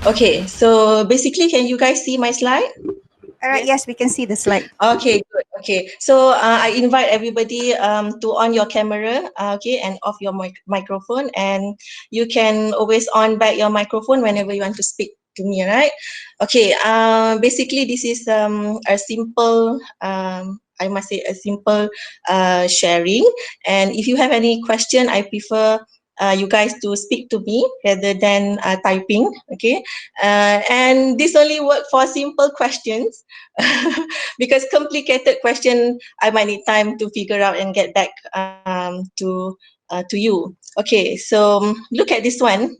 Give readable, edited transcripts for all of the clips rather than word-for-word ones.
Okay, so basically, can you guys see my slide? All right, Yes. yes, we can see the slide. Okay, good. Okay, so I invite everybody to on your camera, okay, and off your microphone, and you can always on back your microphone whenever you want to speak to me, right? Okay, basically this is a simple, I must say a simple sharing, and if you have any question, I prefer you guys to speak to me rather than typing, okay? And this only work for simple questions. Because complicated question I might need time to figure out and get back to you. Okay, so look at this one.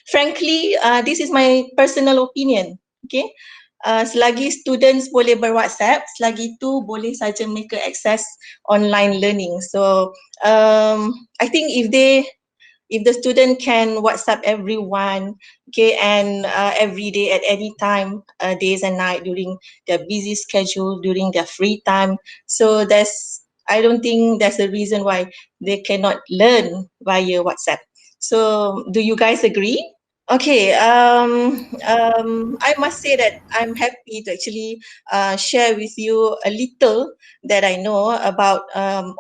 Frankly, this is my personal opinion. Okay, selagi students boleh ber-WhatsApp, selagi tu boleh saja mereka access online learning. So I think if the student can WhatsApp everyone, okay, and every day at any time, days and night during their busy schedule, during their free time. So I don't think there's a reason why they cannot learn via WhatsApp. So do you guys agree? Okay, I must say that I'm happy to actually share with you a little that I know about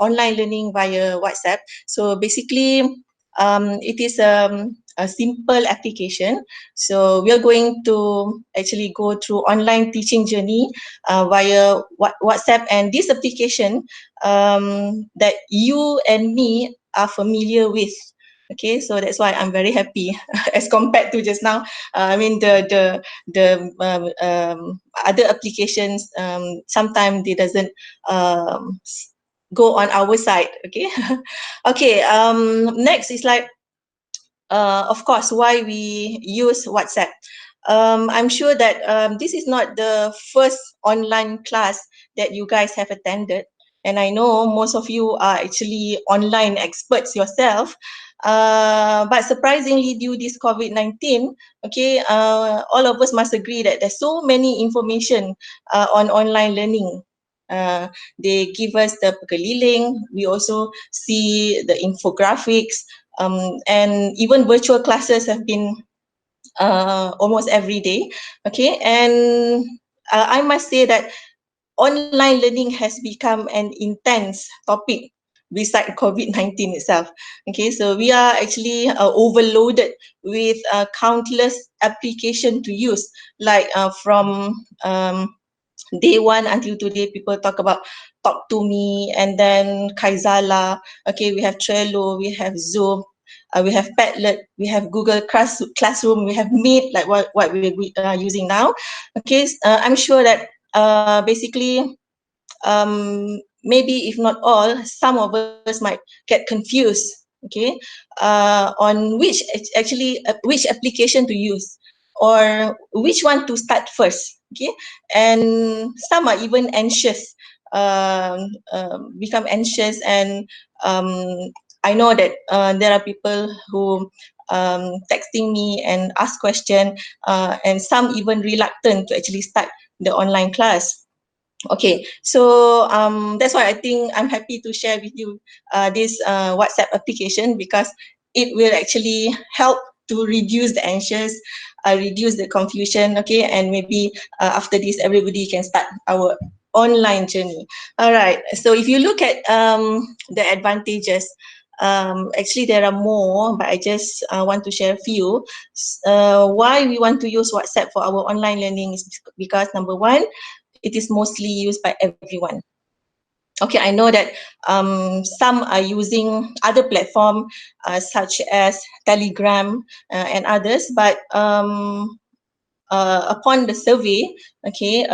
online learning via WhatsApp. So basically, it is a simple application. So we are going to actually go through online teaching journey via WhatsApp, and this application that you and me are familiar with. Okay, so that's why I'm very happy as compared to just now. I mean the other applications sometimes they doesn't um, go on our side. Okay, okay. Next is like of course why we use WhatsApp. I'm sure that this is not the first online class that you guys have attended, and I know most of you are actually online experts yourself. But surprisingly, due this COVID-19, okay, all of us must agree that there's so many information on online learning. They give us the pekeliling. We also see the infographics, and even virtual classes have been almost every day. Okay, and I must say that online learning has become an intense topic beside COVID-19 itself. Okay, so we are actually overloaded with countless application to use, like from day one until today, people talk about Talk to Me, and then Kaizala. Okay, we have Trello, we have Zoom, we have Padlet, we have Google Classroom, we have Meet, like what we're using now. Okay, I'm sure that basically maybe if not all, some of us might get confused, okay, on which application to use or which one to start first, okay, and some are even anxious, become anxious, and I know that there are people who texting me and ask question, and some even reluctant to actually start the online class. Okay, so that's why I think I'm happy to share with you this WhatsApp application, because it will actually help to reduce the anxious, reduce the confusion. Okay, and maybe after this, everybody can start our online journey. All right. So if you look at the advantages, actually there are more, but I just want to share a few. Why we want to use WhatsApp for our online learning is because number one, it is mostly used by everyone. Okay, I know that some are using other platform such as Telegram and others, but upon the survey, okay,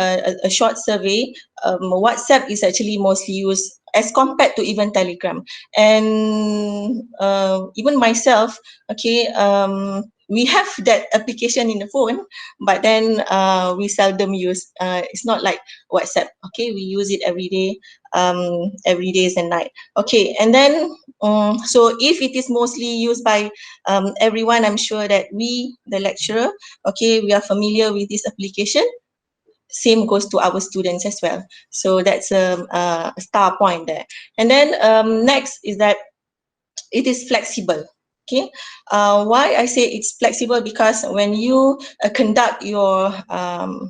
a short survey, WhatsApp is actually mostly used as compared to even Telegram. And even myself, okay, we have that application in the phone, but then we seldom use. It's not like WhatsApp. Okay, we use it every days and night. Okay, and then so if it is mostly used by everyone, I'm sure that we, the lecturer, okay, we are familiar with this application. Same goes to our students as well. So that's a star point there. And then next is that it is flexible. Okay, why I say it's flexible, because when you conduct your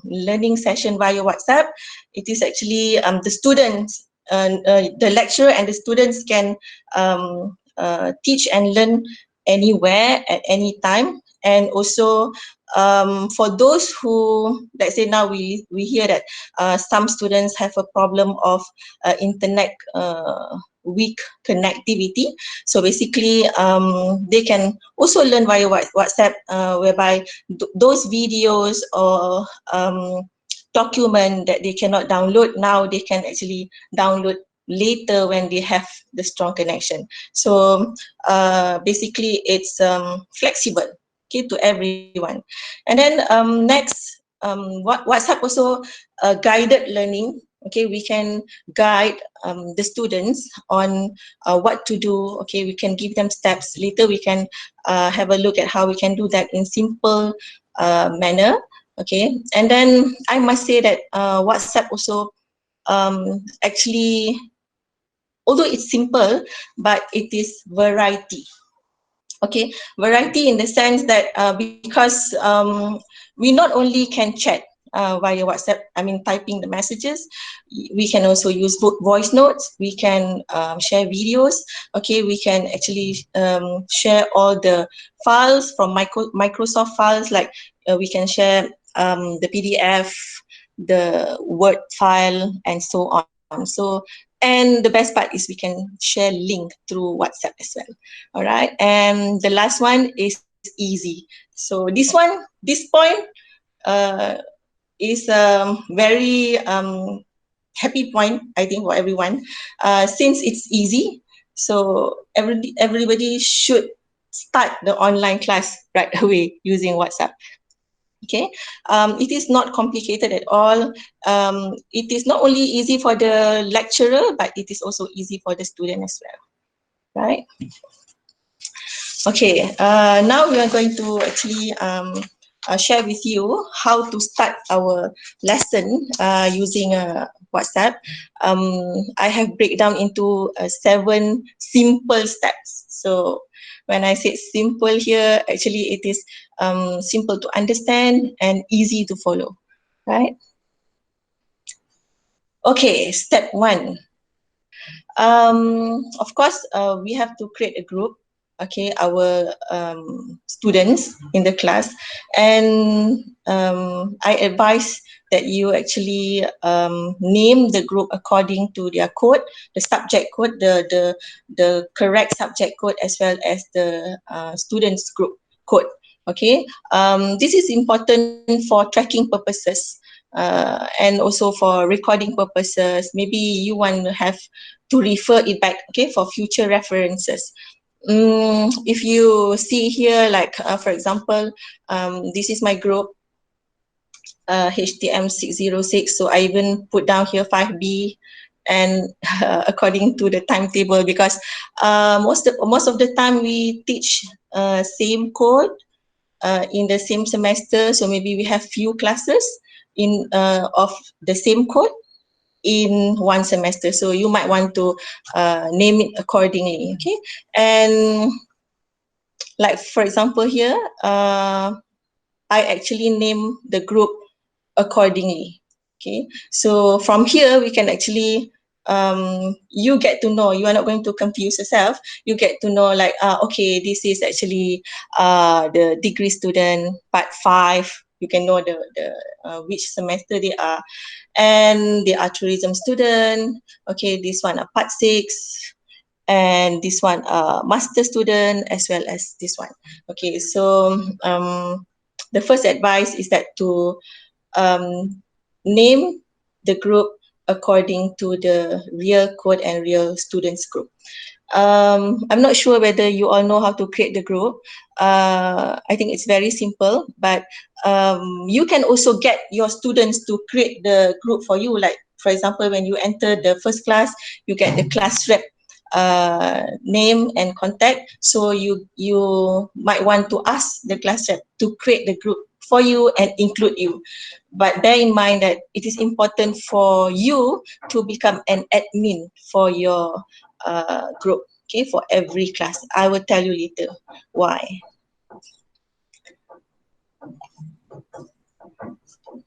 learning session via WhatsApp, it is actually the students, the lecturer and the students can teach and learn anywhere at any time. And also for those who, let's say now we hear that some students have a problem of internet weak connectivity. So basically, they can also learn via WhatsApp, whereby those videos or document that they cannot download now, they can actually download later when they have the strong connection. So basically, it's flexible, okay, to everyone. And then next, WhatsApp also guided learning. Okay, we can guide the students on what to do. Okay, we can give them steps. Later we can have a look at how we can do that in simple manner. Okay, and then I must say that WhatsApp also actually, although it's simple, but it is variety. Okay, variety in the sense that because we not only can chat via WhatsApp, I mean typing the messages, we can also use voice notes, we can share videos. Okay, we can actually share all the files from Microsoft files, like we can share the PDF, the Word file, and so on. So, and the best part is we can share link through WhatsApp as well. All right, and the last one is easy. So this point uh, is a very happy point, I think, for everyone, since it's easy. So everybody should start the online class right away using WhatsApp. Okay, it is not complicated at all. It is not only easy for the lecturer, but it is also easy for the student as well, right? Okay, now we are going to actually share with you how to start our lesson using WhatsApp. I have breakdown into 7 simple steps. So when I say simple here, actually it is simple to understand and easy to follow, right? Okay, step 1. Of course, we have to create a group, okay, our students in the class, and I advise that you actually name the group according to their code, the subject code, the correct subject code, as well as the students group code. Okay, this is important for tracking purposes. And also for recording purposes, maybe you want to have to refer it back, okay, for future references. If you see here, like for example, this is my group, HTM 606. So I even put down here 5B, and according to the timetable, because most of the time we teach same code in the same semester. So maybe we have few classes in of the same code in one semester. So you might want to name it accordingly, okay? And like for example here, I actually name the group accordingly, okay? So from here, we can actually, you get to know, you are not going to confuse yourself. You get to know like, okay, this is actually the degree student, part 5. You can know the which semester they are. And they are tourism student. Okay, this one are part 6, and this one master student, as well as this one. Okay, so the first advice is that to name the group according to the real code and real students group. I'm not sure whether you all know how to create the group. I think it's very simple, but you can also get your students to create the group for you. Like, for example, when you enter the first class, you get the class rep name and contact. So you might want to ask the class rep to create the group for you and include you. But bear in mind that it is important for you to become an admin for your group. okay, for every class. I will tell you later why.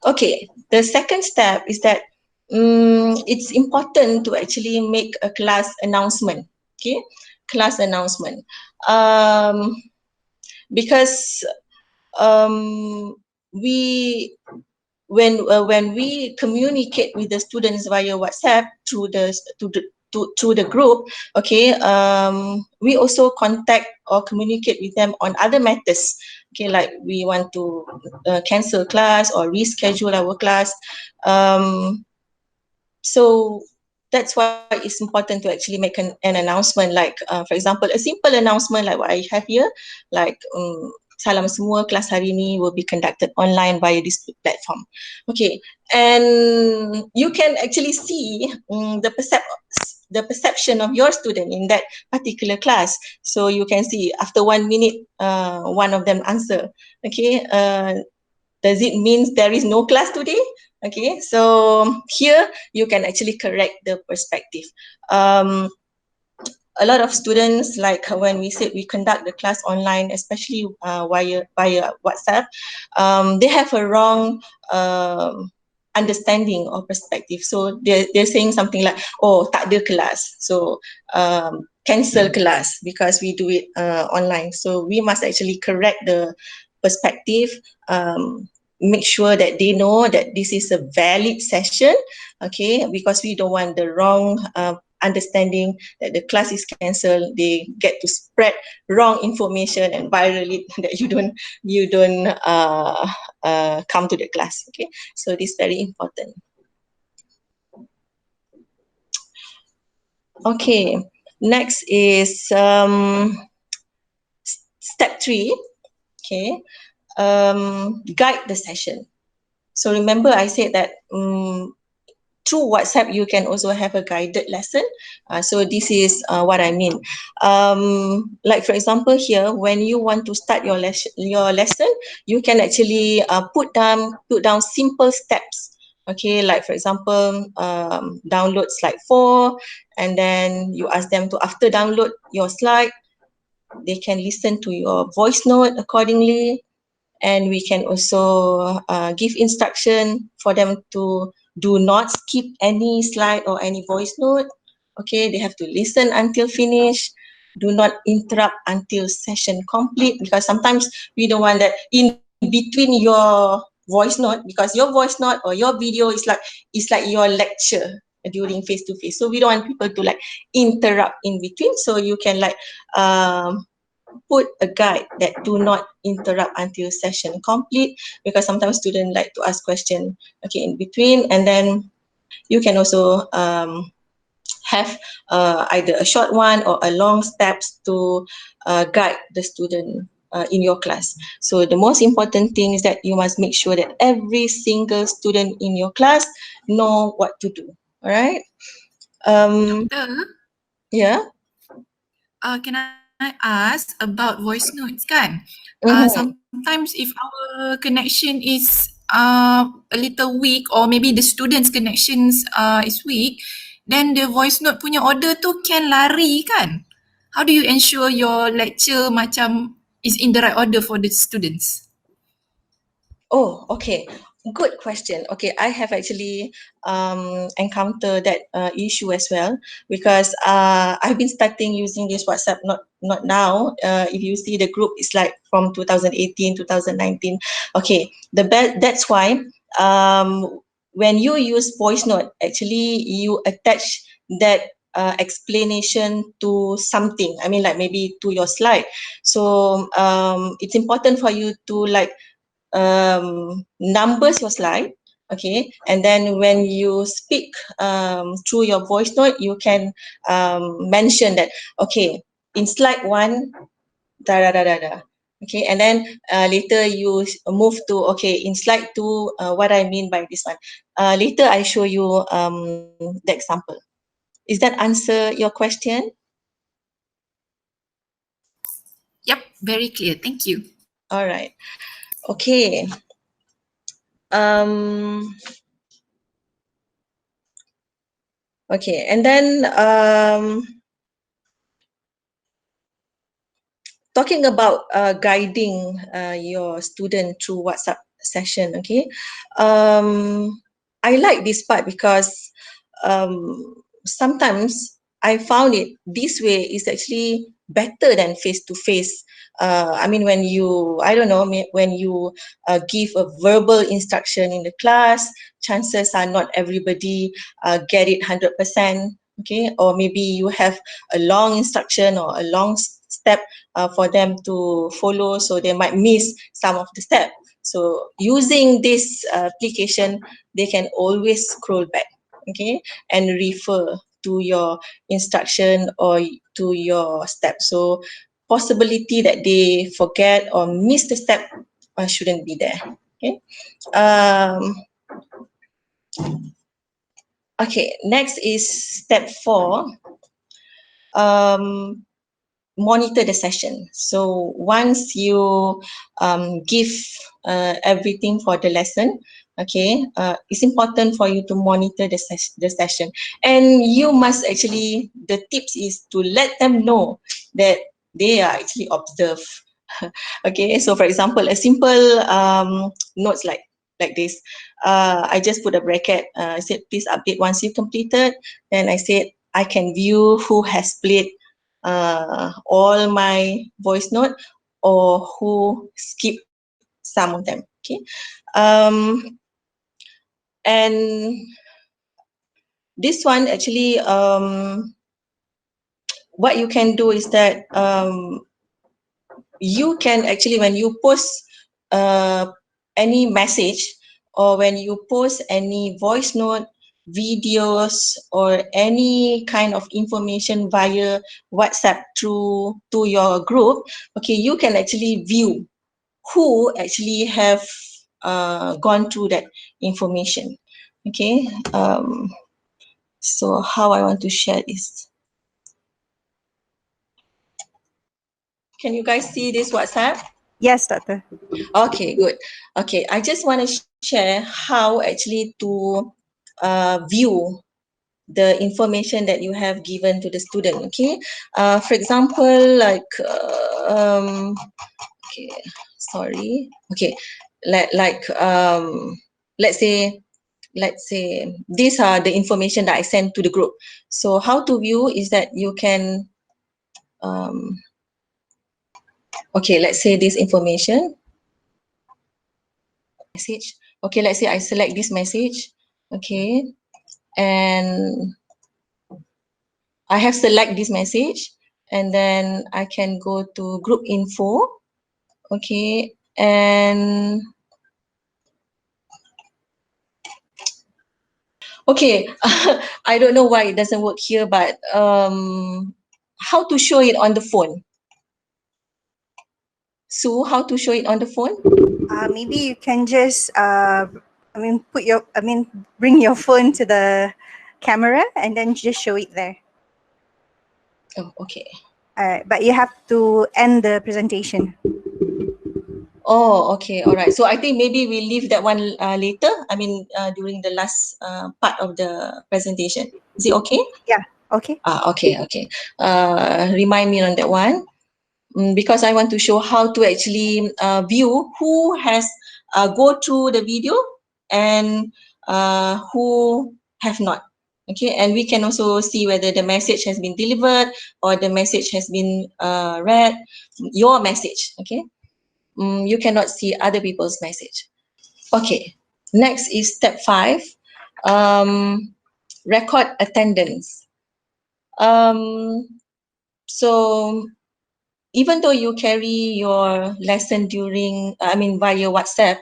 Okay, the second step is that it's important to actually make a class announcement, okay, class announcement, because we when we communicate with the students via WhatsApp through through the group, okay, we also contact or communicate with them on other matters, okay, like we want to cancel class or reschedule our class. So that's why it's important to actually make an announcement, like for example, a simple announcement like what I have here, like salam semua, kelas hari ini will be conducted online via this platform. Okay, and you can actually see the perception of your student in that particular class. So you can see after 1 minute, one of them answer, okay, does it mean there is no class today? Okay, so here you can actually correct the perspective. A lot of students, like when we said we conduct the class online, especially via WhatsApp, they have a wrong understanding or perspective. So they're saying something like, oh, tak ada kelas, so cancel class because we do it online. So we must actually correct the perspective, make sure that they know that this is a valid session, okay, because we don't want the wrong understanding that the class is cancelled. They get to spread wrong information and viral it that you don't come to the class. Okay, so this is very important. Okay, next is step 3. Okay, guide the session. So remember I said that through WhatsApp, you can also have a guided lesson. So this is what I mean. Like for example here, when you want to start your lesson, you can actually put down simple steps. Okay, like for example, download slide 4, and then you ask them to, after download your slide, they can listen to your voice note accordingly. And we can also give instruction for them to do not skip any slide or any voice note. Okay, they have to listen until finish. Do not interrupt until session complete, because sometimes we don't want that in between your voice note, because your voice note or your video is like your lecture during face to face. So we don't want people to like interrupt in between. So you can like put a guide that do not interrupt until session complete, because sometimes students like to ask question, okay, in between. And then you can also have either a short one or a long steps to guide the student in your class. So the most important thing is that you must make sure that every single student in your class know what to do. All right. Doctor, Yeah. can I ask about voice notes kan? Mm-hmm. Sometimes if our connection is a little weak, or maybe the students' connections is weak, then the voice note punya order tu can lari kan? How do you ensure your lecture macam is in the right order for the students? Oh, okay. Good question. Okay, I have actually encountered that issue as well, because I've been starting using this WhatsApp not now. If you see the group, it's like from 2018, 2019. Okay, that's why when you use voice note, actually you attach that explanation to something. I mean, like maybe to your slide. So it's important for you to like numbers your slide, okay, and then when you speak through your voice note, you can mention that, okay, in slide 1, da da da da da, okay, and then later you move to, okay, in slide 2, what I mean by this one, later I show you the example. Is that answer your question? Yep, very clear. Thank you. All right. Okay. Okay, and then talking about guiding your student through WhatsApp session, okay, I like this part because sometimes I found it this way is actually better than face to face. I mean, when you, I don't know, when you give a verbal instruction in the class, chances are not everybody get it 100%. Okay, or maybe you have a long instruction or a long step for them to follow, so they might miss some of the steps. So using this application, they can always scroll back, okay, and refer to your instruction or to your step. So possibility that they forget or miss the step shouldn't be there. Okay. Um, okay. Next is step 4. Um, Monitor the session. So once you give everything for the lesson, okay, it's important for you to monitor the session, and you must actually, the tips is to let them know that they are actually observed. Okay, so for example, a simple notes like this. I just put a bracket. I said, please update once you completed. Then I said, I can view who has played all my voice note or who skip some of them. Okay, um, and this one actually, what you can do is that you can actually, when you post uh, any message or when you post any voice note, videos, or any kind of information via WhatsApp through to your group, okay, you can actually view who actually have gone through that information. Okay, so how I want to share this. Can you guys see this WhatsApp? Yes, doctor. Okay, good. Okay, I just want to share how actually to view the information that you have given to the student. Okay, for example, like okay, sorry. Okay, let's say these are the information that I sent to the group. So how to view is that you can okay, let's say this information message. Okay, let's say I select this message. Okay, and I have select this message, and then I can go to group info. Okay, and okay, I don't know why it doesn't work here, but how to show it on the phone? So how to show it on the phone? Maybe you can just, bring your phone to the camera and then just show it there. Oh, okay. All right, but you have to end the presentation. Oh, okay, all right. So I think maybe we leave that one later. I mean, during the last part of the presentation. Is it okay? Yeah. Okay. Okay. Remind me on that one. Because I want to show how to actually view who has go through the video and who have not. Okay, and we can also see whether the message has been delivered or the message has been read, your message. Okay, you cannot see other people's message. Okay, next is step 5, record attendance. So even though you carry your lesson during, via WhatsApp,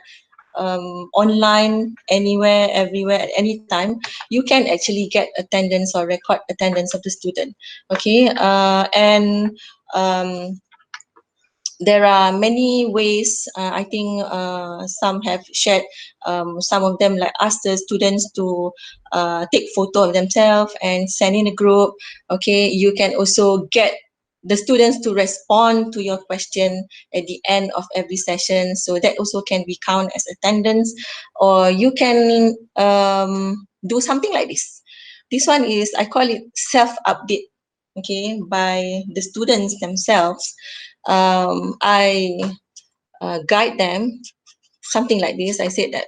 online, anywhere, everywhere, at any time, you can actually get attendance or record attendance of the student. Okay, and there are many ways. I think some have shared, some of them like ask the students to take photo of themselves and send in a group. Okay, you can also get the students to respond to your question at the end of every session, so that also can be counted as attendance. Or you can do something like this. This one is, I call it self update, okay, by the students themselves. I guide them something like this. I said that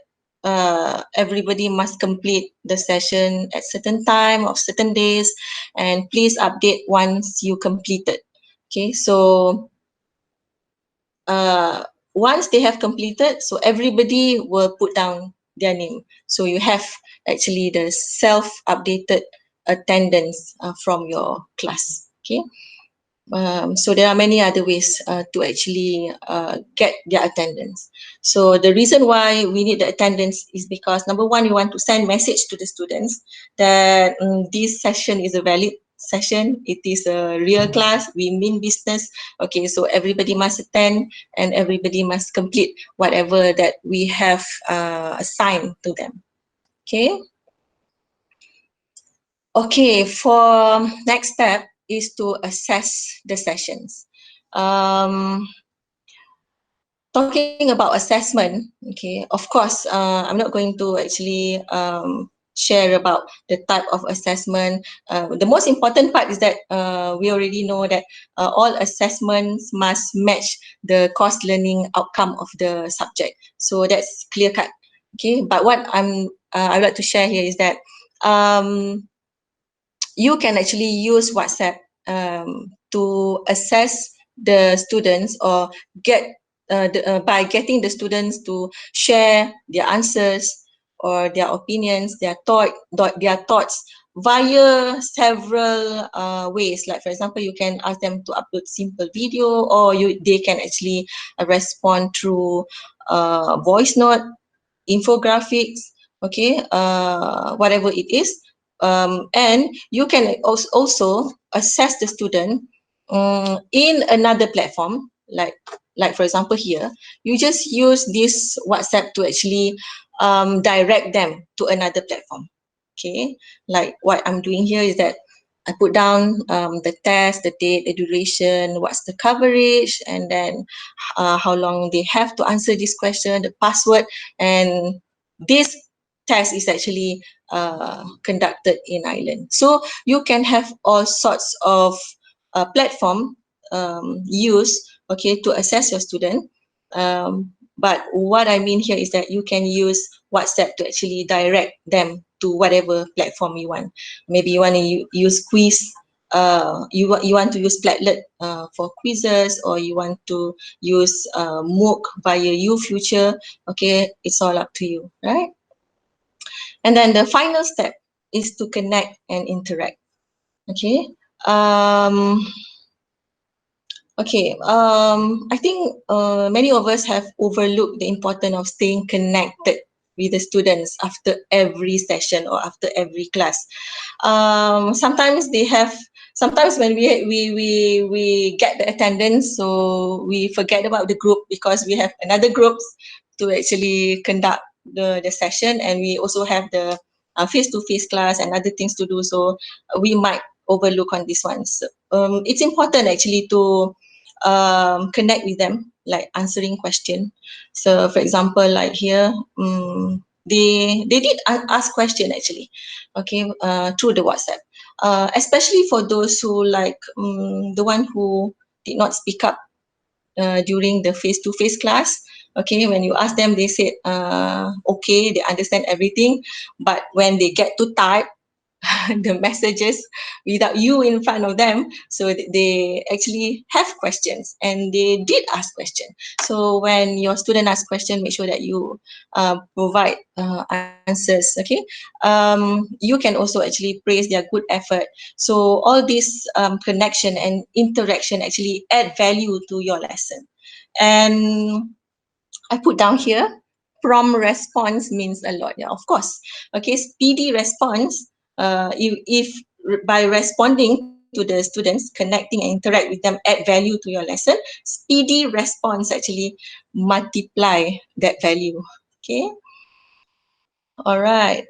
everybody must complete the session at certain time of certain days, and please update once you completed. Okay, so once they have completed, so everybody will put down their name. So you have actually the self-updated attendance from your class. Okay. So there are many other ways to actually get their attendance. So the reason why we need the attendance is because, number one, we want to send message to the students that this session is a valid session. It is a real class. We mean business. Okay, so everybody must attend and everybody must complete whatever that we have assigned to them. Okay. Okay, for next step is to assess the sessions. Talking about assessment, okay, of course, I'm not going to actually share about the type of assessment. The most important part is that we already know that all assessments must match the course learning outcome of the subject. So that's clear cut. Okay, but what I would like to share here is that you can actually use WhatsApp to assess the students, or get by getting the students to share their answers or their opinions, their thoughts via several ways. Like for example, you can ask them to upload simple video, or they can actually respond through voice note, infographics, okay, whatever it is. And you can also assess the student in another platform, like for example here, you just use this WhatsApp to actually direct them to another platform. Okay, like what I'm doing here is that I put down the test, the date, the duration, what's the coverage, and then how long they have to answer this question, the password, and this test is actually conducted in Ireland. So you can have all sorts of platform used, okay, to assess your student. But what I mean here is that you can use WhatsApp to actually direct them to whatever platform you want. Maybe you want to use quiz, you want to use Platlet for quizzes, or you want to use MOOC via UFuture. Okay, it's all up to you, right? And then the final step is to connect and interact. Okay. I think many of us have overlooked the importance of staying connected with the students after every session or after every class. Sometimes when we get the attendance, so we forget about the group because we have another groups to actually conduct the session, and we also have the face-to-face class and other things to do. So we might overlook on this one. So, it's important actually to connect with them, like answering question. So for example, like here, they did ask question actually, okay, through the WhatsApp, especially for those who like the one who did not speak up during the face-to-face class. Okay, when you ask them, they said okay, they understand everything, but when they get to type the messages without you in front of them, so they actually have questions and they did ask questions. So when your student asks question, make sure that you provide answers. Okay, you can also actually praise their good effort. So all this connection and interaction actually add value to your lesson. And I put down here, prompt response means a lot. Yeah, of course. Okay, speedy response. If by responding to the students, connecting and interact with them, add value to your lesson, speedy response actually multiply that value. Okay. All right.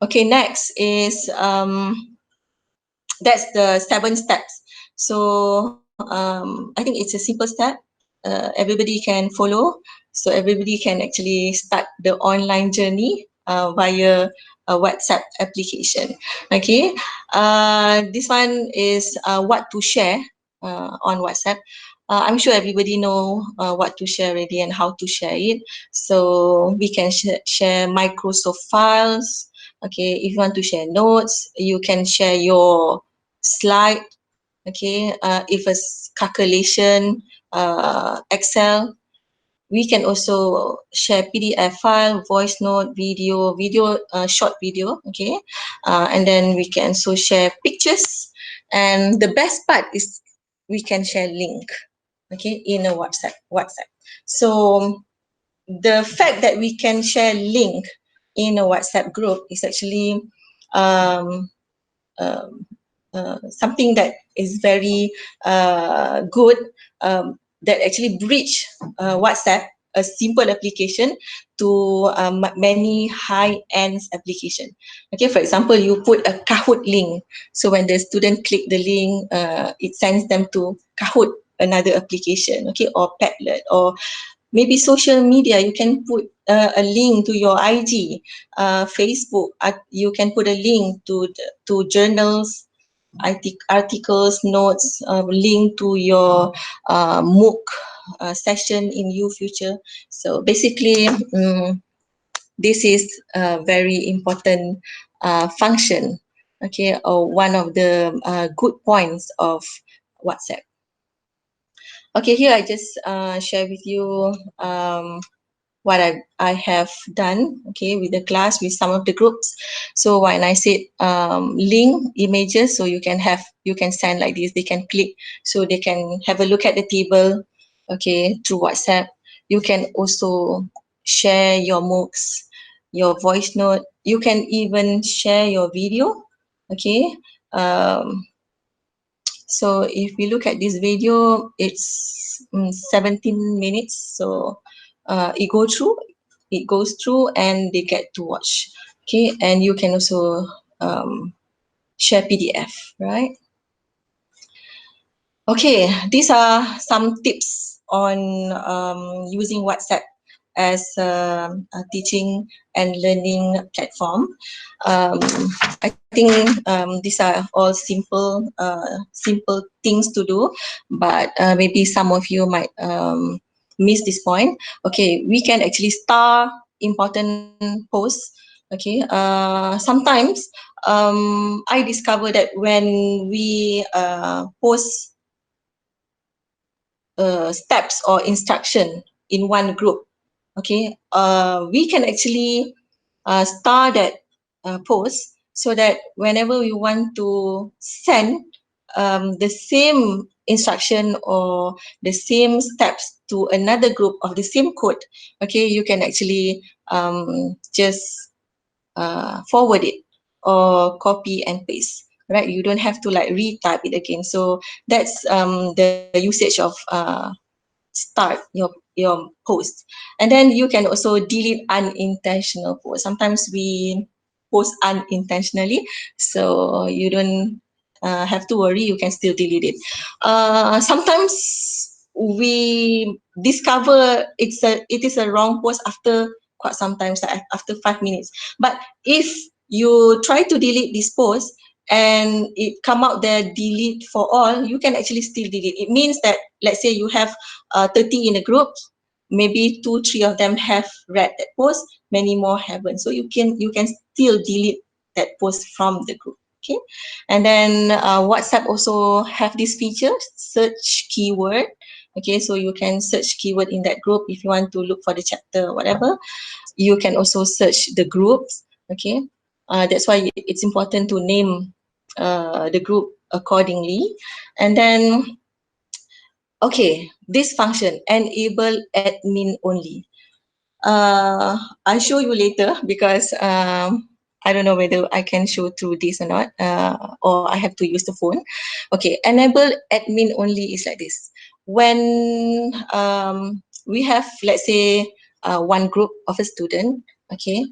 Okay. Next is that's the 7 steps. So I think it's a simple step. Everybody can follow. So everybody can actually start the online journey via a WhatsApp application. Okay. This one is what to share on WhatsApp. I'm sure everybody know what to share already and how to share it. So we can share Microsoft files. Okay, if you want to share notes, you can share your slide. Okay, if it's calculation, Excel, we can also share PDF file, voice note, video, short video. Okay, and then we can also share pictures. And the best part is we can share link. Okay, in a WhatsApp. So the fact that we can share link in a WhatsApp group is actually um, um, something that is very good, that actually bridge WhatsApp, a simple application, to many high-end application. Okay, for example, you put a Kahoot link. So when the student click the link, it sends them to Kahoot, another application, okay, or Padlet, or maybe social media. You can put a link to your IG, Facebook. You can put a link to journals, articles, notes, link to your MOOC session in future. So basically, this is a very important function, okay, or one of the good points of WhatsApp. Okay, here I just share with you what I have done, okay, with the class, with some of the groups. So when I said link images, so you can send like this, they can click, so they can have a look at the table, okay, through WhatsApp. You can also share your MOOCs, your voice note. You can even share your video, okay. So if we look at this video, it's 17 minutes. So it goes through and they get to watch. Okay, and you can also share PDF, right? Okay, these are some tips on using WhatsApp as a teaching and learning platform. Um, I think these are all simple things to do, but maybe some of you might miss this point. Okay, we can actually star important posts. Okay, sometimes I discover that when we post steps or instruction in one group, okay, we can actually star that post, so that whenever we want to send the same instruction or the same steps to another group of the same code, okay, you can actually just forward it or copy and paste, right? You don't have to like retype it again. So that's the usage of start your post. And then you can also delete unintentional posts. Sometimes we post unintentionally, so you don't have to worry, you can still delete it. Sometimes we discover it is a wrong post after quite sometimes, like after 5 minutes. But if you try to delete this post and it come out there delete for all, you can actually still delete. It means that, let's say you have 30 in a group, maybe 2-3 of them have read that post, many more haven't. So you can still delete that post from the group. Okay, and then WhatsApp also have this feature, search keyword. Okay, so you can search keyword in that group if you want to look for the chapter or whatever. You can also search the groups. Okay, that's why it's important to name the group accordingly. And then, okay, this function, enable admin only. I'll show you later, because I don't know whether I can show through this or not, or I have to use the phone. Okay, enable admin only is like this. When we have, let's say, one group of a student, okay,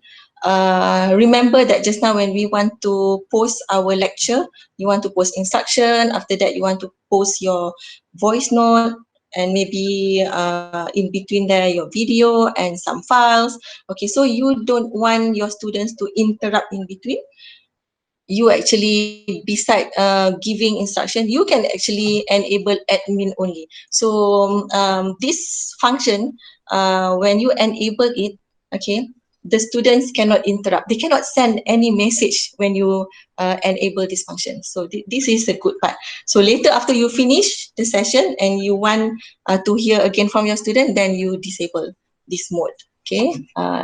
remember that just now when we want to post our lecture, you want to post instruction, after that you want to post your voice note, and maybe in between there your video and some files. Okay, so you don't want your students to interrupt in between. you actually, beside giving instruction, you can actually enable admin only. So this function, when you enable it, okay, the students cannot interrupt. They cannot send any message when you enable this function. So this is the good part. So later, after you finish the session and you want to hear again from your student, then you disable this mode. Okay,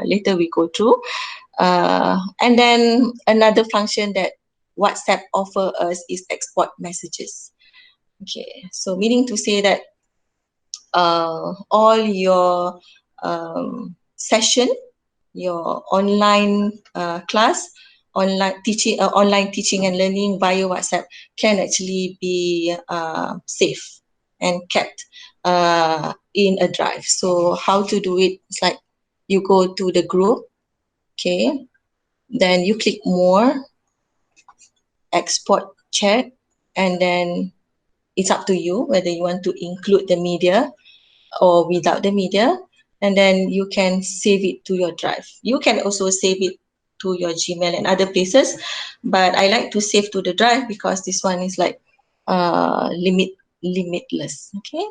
later we go through. And then another function that WhatsApp offer us is export messages. Okay, so meaning to say that all your session, your online class, online teaching and learning via WhatsApp can actually be saved and kept in a drive. So how to do it? It's like you go to the group, okay, then you click more, export chat, and then it's up to you whether you want to include the media or without the media, and then you can save it to your drive. You can also save it to your Gmail and other places, but I like to save to the drive because this one is like limitless. Okay.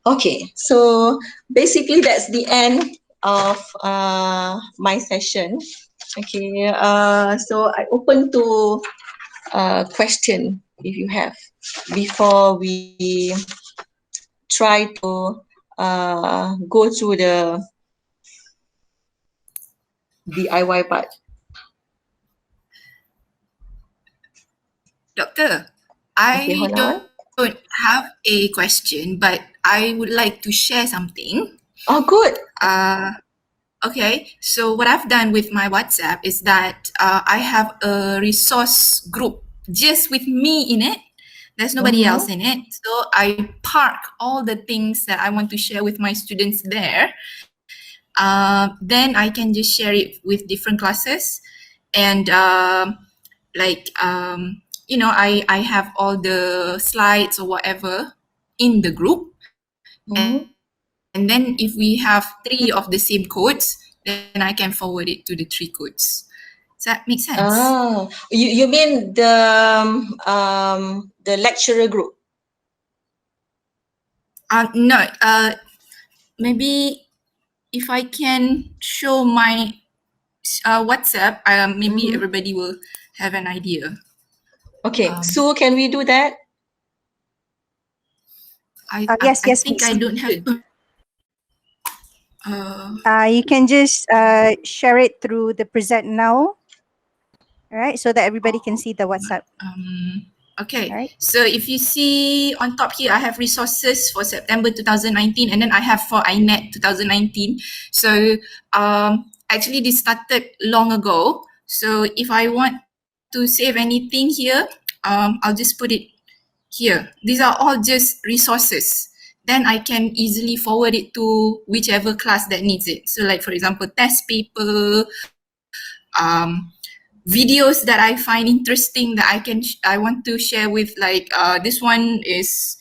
Okay, so basically that's the end of my session. Okay, so I open to question if you have before we try to go through the DIY part. Doctor, Okay, I hold on. don't have a question, but I would like to share something. Oh, good. Okay, so what I've done with my WhatsApp is that I have a resource group just with me in it. There's nobody else Mm-hmm. in it. So I park all the things that I want to share with my students there. Then I can just share it with different classes. And I have all the slides or whatever in the group. Mm-hmm. And then if we have 3 of the same codes, then I can forward it to the 3 codes. Does that make sense? You mean the lecturer group? No, maybe if I can show my WhatsApp, maybe Mm-hmm. everybody will have an idea. Okay, so can we do that? Yes, I yes, think I please. don't have. You can just share it through the present now, all right, so that everybody can see the WhatsApp. Okay, All right. so if you see on top here, I have resources for September 2019, and then I have for INET 2019. So actually this started long ago. So if I want to save anything here, I'll just put it here. These are all just resources. Then I can easily forward it to whichever class that needs it. So like for example, test paper, videos that I find interesting that I want to share with, like this one is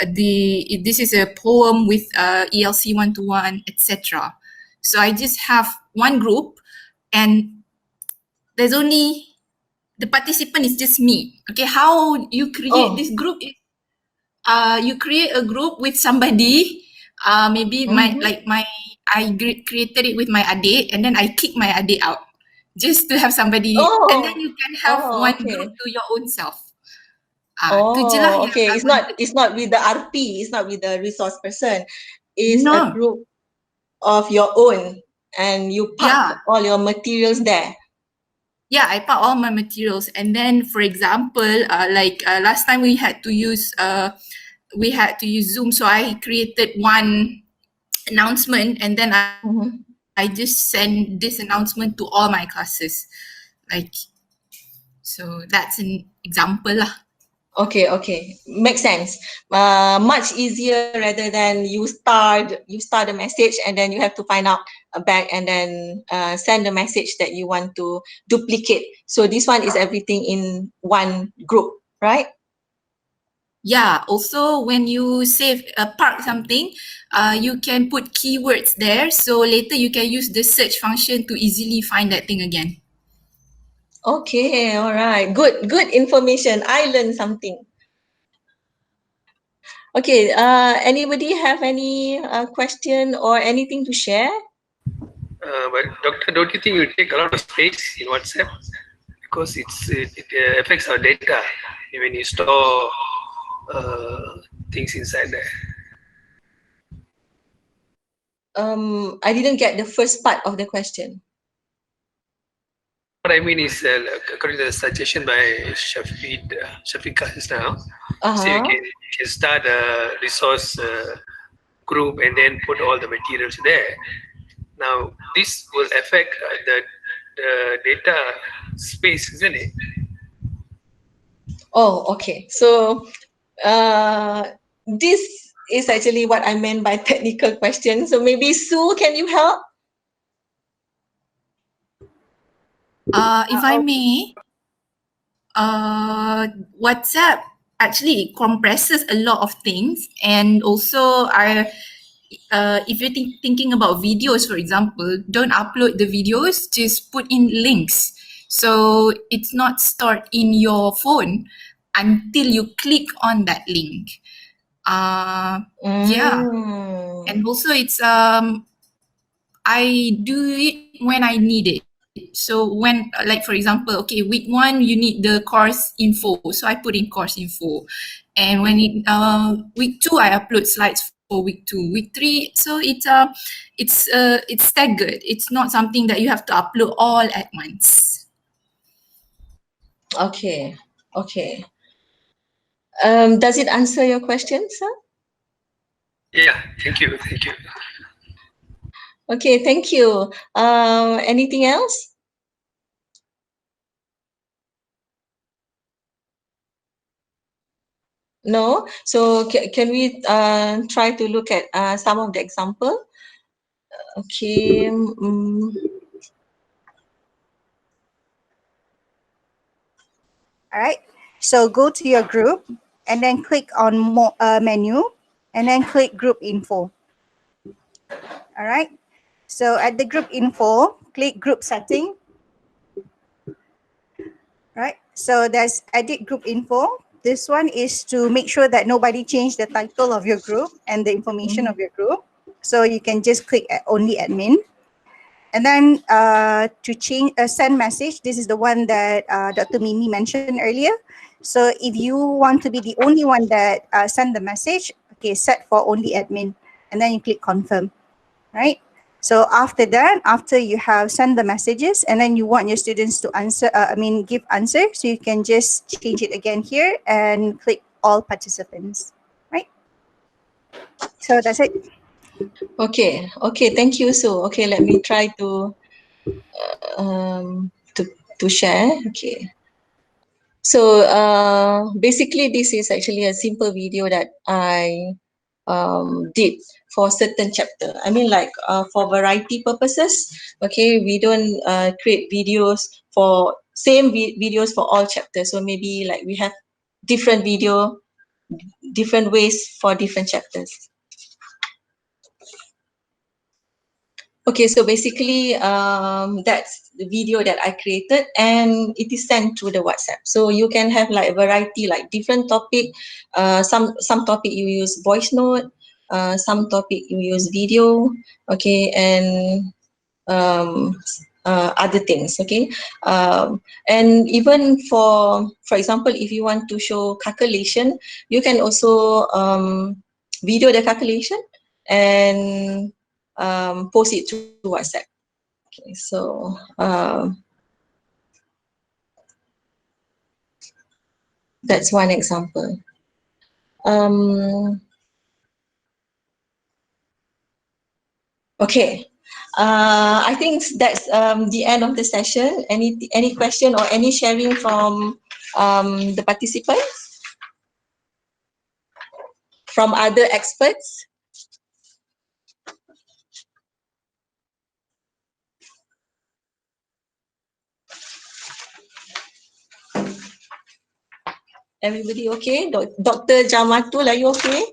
this is a poem with ELC 121, etc. So I just have one group, and there's only the participant is just me. Okay, how you create Oh. this group is you create a group with somebody. Maybe Mm-hmm. created it with my adik, and then I kick my adik out just to have somebody, and then Oh. you can have Oh, one group okay. to your own self. Tu je lah Oh, yang okay. I wanted. It's not with the RP. It's not with the resource person. It's a No, group of your own, and you park yeah, all your materials there. yeah. I pack all my materials, and then for example, last time we had to use Zoom, so I created one announcement, and then I just Mm-hmm. send this announcement to all my classes, like, so that's an example lah. Okay, okay, makes sense. Much easier rather than you start a message and then you have to find out back and then send the message that you want to duplicate. So this one is everything in one group, right? Yeah, also when you save park something, you can put keywords there. So later you can use the search function to easily find that thing again. Okay, all right. Good information. I learned something. Okay, anybody have any question or anything to share? But doctor, don't you think it will take a lot of space in WhatsApp? Because it affects our data when you store things inside there. I didn't get the first part of the question. What I mean is, according to the suggestion by Shafiqah just now, so Uh-huh. you can start a resource group and then put all the materials there. Now, this will affect the data space, isn't it? Oh, okay. So this is actually what I meant by technical question. So maybe Sue, can you help? If I may, WhatsApp actually compresses a lot of things, and also if you're thinking about videos, for example, don't upload the videos, just put in links. So it's not stored in your phone until you click on that link. Yeah. And also it's I do it when I need it. So when, like for example, okay, week 1 you need the course info, so I put in course info. And when week 2 I upload slides for week 2, week 3. So it's staggered. It's not something that you have to upload all at once. Okay, okay. Does it answer your question, sir? Yeah, thank you, thank you. Okay, thank you. Anything else? No? So can we try to look at some of the example? Okay. All right. So go to your group and then click on menu and then click group info. All right. So at the group info, click group setting. Right. So there's edit group info. This one is to make sure that nobody changed the title of your group and the information of your group. So you can just click only admin. And then to change send message, this is the one that Dr. Mimi mentioned earlier. So if you want to be the only one that send the message, okay, set for only admin, and then you click confirm, right? So after that, after you have sent the messages, and then you want your students to answer, give answer, so you can just change it again here and click all participants, right? So that's it. Okay, okay, thank you, Sue. Okay, let me try to um, to to share. Okay. So basically, this is actually a simple video that I did for certain chapter. I mean, like for variety purposes. Okay, we don't create videos for same videos for all chapters. So maybe like we have different video, different ways for different chapters. Okay, so basically that's the video that I created and it is sent to the WhatsApp. So you can have like a variety, like different topic. Some topic you use voice note, some topic you use video, okay, and other things, okay. And even for example, if you want to show calculation, you can also video the calculation and post it to WhatsApp. Okay, so that's one example. Okay, I think that's the end of the session. Any question or any sharing from the participants, from other experts? Everybody okay? Dr. Jamatul, are you okay?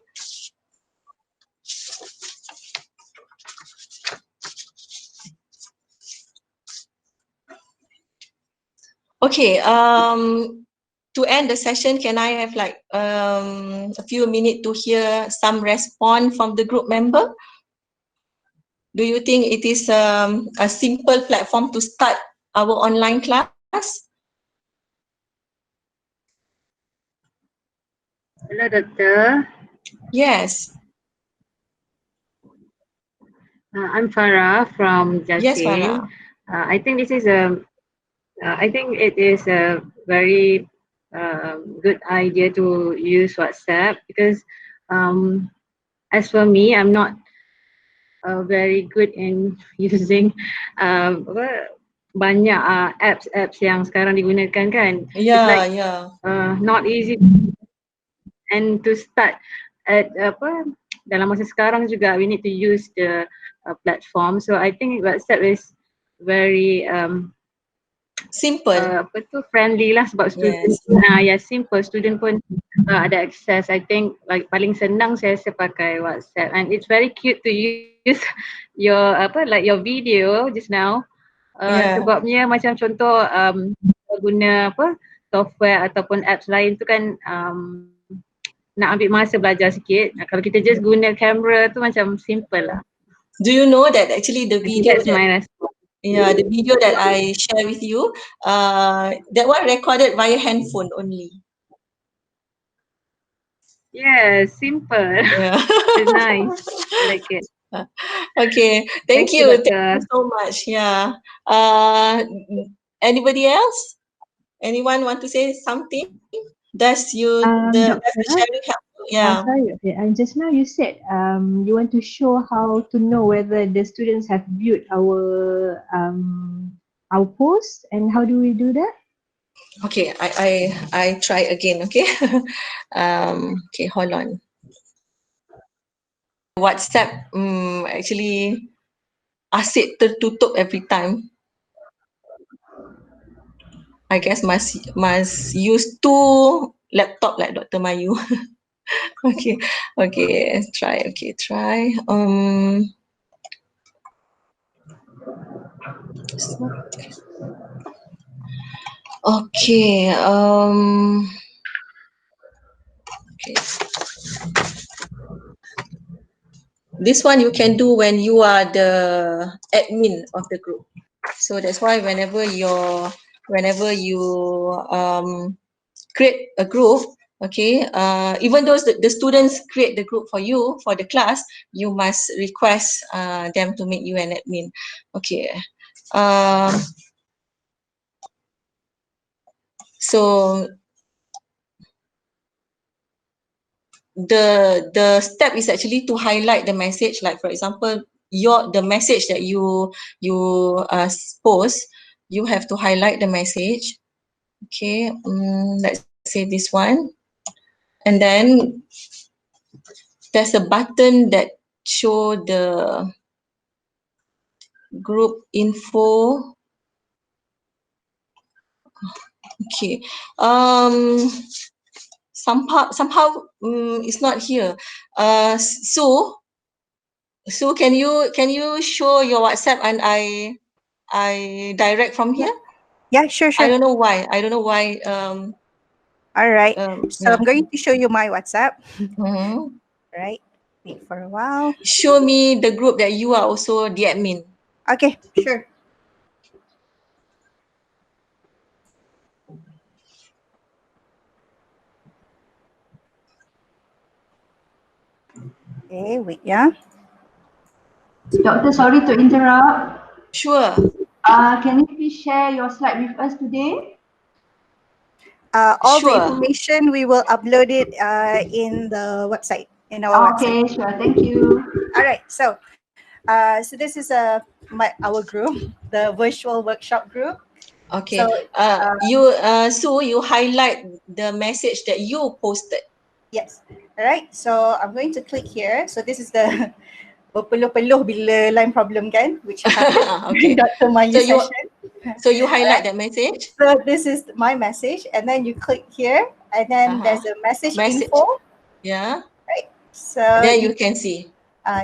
Okay, to end the session, can I have like a few minutes to hear some response from the group member? Do you think it is a simple platform to start our online class? Hello, Doctor. Yes. I'm Farah from Yes, Jasin. Farah. I think this is I think it is a very good idea to use WhatsApp because as for me, I'm not very good in using banyak apps yang sekarang digunakan kan. It's Yeah, like yeah. not easy and to start at dalam masa sekarang juga we need to use the platform. So I think WhatsApp is very Simple. friendly lah sebab student Yes. simple, student pun ada access. I think like paling senang saya pakai WhatsApp and it's very cute to use your like your video just now. Yeah. Sebabnya macam contoh guna software ataupun apps lain tu kan nak ambil masa belajar sikit. Kalau kita just guna kamera tu macam simple lah. Do you know that actually the I think video that's my response. yeah, the video that I share with you, that one recorded via handphone only. Yeah, simple. Yeah. It's nice. I like it. Okay, thank Thank you, you. Thank Doctor. you so much. Yeah. Anybody else? Anyone want to say something? Does the Doctor, sharing help? Yeah. sorry, okay. And just now you said you want to show how to know whether the students have viewed our post, and how do we do that? Okay, I try again. Okay. Okay, hold on. WhatsApp actually asyik tertutup every time. I guess must use two laptop like Dr. Mayu. Okay, try. Okay, try. Okay. Okay. This one you can do when you are the admin of the group. So that's why whenever you create a group, okay, even though the students create the group for you for the class, you must request them to make you an admin. Okay. So the step is actually to highlight the message. Like for example, the message that you post, you have to highlight the message. Okay, let's say this one, and then there's a button that show the group info. Okay, somehow it's not here. So can you show your WhatsApp and I direct from here? Yeah, sure. I don't know why. All right. So Yeah. I'm going to show you my WhatsApp. Mhm. Right. Wait for a while. Show me the group that you are also the admin. Okay, sure. Okay, wait, yeah. Doctor, sorry to interrupt. Sure. Can you please share your slide with us today? All the Sure. information we will upload it in the website, in our website. Okay, sure. Thank you. All right. So this is our group, the virtual workshop group. Okay. So you highlight the message that you posted. yes. All right. So I'm going to click here. So this is the berpeluh-peluh bila line problem kan, which happened Okay. in Dr. Mayu So session. So you highlight that message. So this is my message, and then you click here, and then there's a message Message. info, Yeah. right? So There you you can see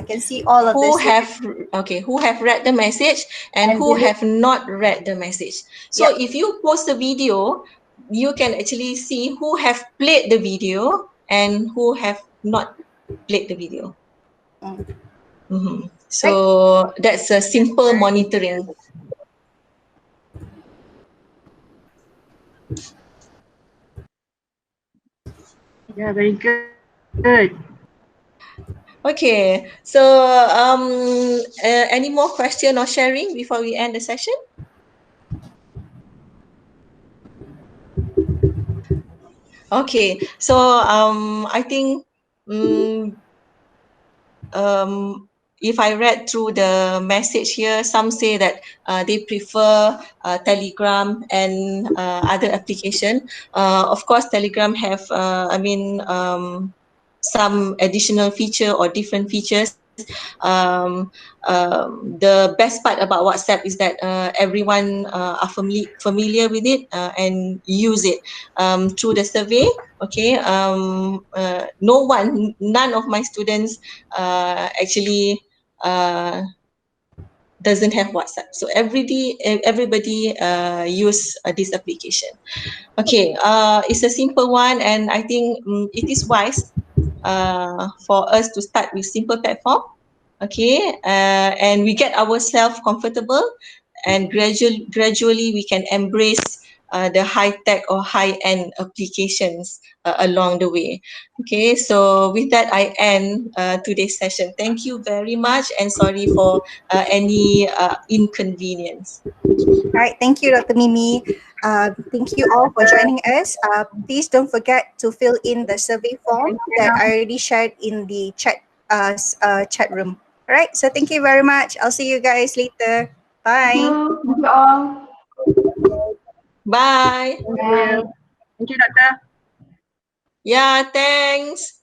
can see all of who this. have who have read the message and And who delete. have not read the message. So Yep. if you post a video, you can actually see who have played the video and who have not played the video. Mm. So that's a simple monitoring. Yeah, very good. Okay, so any more question or sharing before we end the session? Okay, so I think if I read through the message here, some say that they prefer Telegram and other application. Of course, Telegram have, some additional feature or different features. The best part about WhatsApp is that everyone are familiar with it and use it through the survey. Okay, none of my students actually doesn't have WhatsApp. So everybody use this application. Okay, it's a simple one, and I think it is wise for us to start with simple platform. Okay, and we get ourselves comfortable, and gradually we can embrace the high tech or high end applications along the way. Okay, so with that I end today's session. Thank you very much, and sorry for any inconvenience. All right, thank you, Dr. Mimi. Thank you all for joining us. Please don't forget to fill in the survey form that I already shared in the chat room. All right, so thank you very much. I'll see you guys later. Bye. Thank you all. Bye. Thank you. Thank you, Doctor. Yeah, thanks.